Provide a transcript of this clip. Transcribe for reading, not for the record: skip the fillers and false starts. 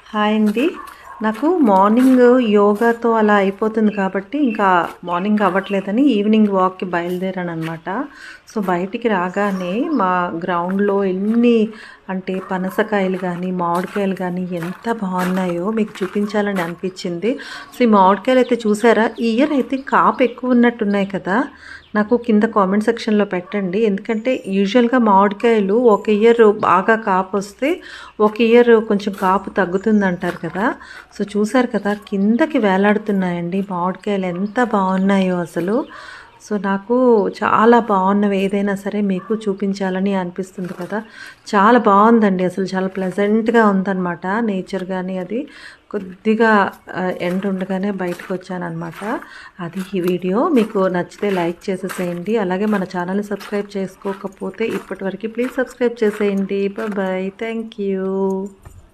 Hi అండి. నాకు morning యోగాతో అలా అయిపోతుంది కాబట్టి, ఇంకా మార్నింగ్ అవ్వట్లేదని ఈవినింగ్ వాక్‌కి బయలుదేరాననమాట. సో, బయటికి రాగానే మా గ్రౌండ్‌లో అంటే పనసకాయలు గానీ, మామిడికాయలు గానీ ఎంత బాగున్నాయో మీకు చూపించాలని అనిపిచ్చింది. సో, ఈ మామిడికాయలైతే చూసారా? ఈ ఇయర్ అయితే కాపు ఎక్కువున్నట్టున్నాయి కదా! నాకు కింద కామెంట్ సెక్షన్‌లో పెట్టండి. ఎందుకంటే యూజువల్‌గా మామిడికాయలు ఒక ఇయర్ బాగా కాపొస్తే, ఒక ఇయర్ కొంచెం కాపు తగ్గుతుందంటారు కదా! సో, చూసారు కదా! కిందకి వేలాడుతున్నాయండి మామిడికాయలు ఎంత బాగున్నాయో అసలు. సో, నాకు చాలా బాగున్నవి ఏదైనా సరే మీకు చూపించాలని అనిపిస్తుంది కదా! చాలా బాగుందండి అసలు. చాలా ప్లెజెంట్‌గా ఉందనమాట నేచర్ గానీ అది. కొద్దిగా ఎండ ఉండగానే బయటకొచ్చాననమాట. అది ఈ వీడియో. మీకు నచ్చితే లైక్ చేసేసేయండి. అలాగే మన ఛానల్‌ని సబ్స్క్రైబ్ చేసుకోకపోతే ఇప్పటివరకు ప్లీజ్ సబ్స్క్రైబ్ చేసేయండి. బాయ్. Thank you.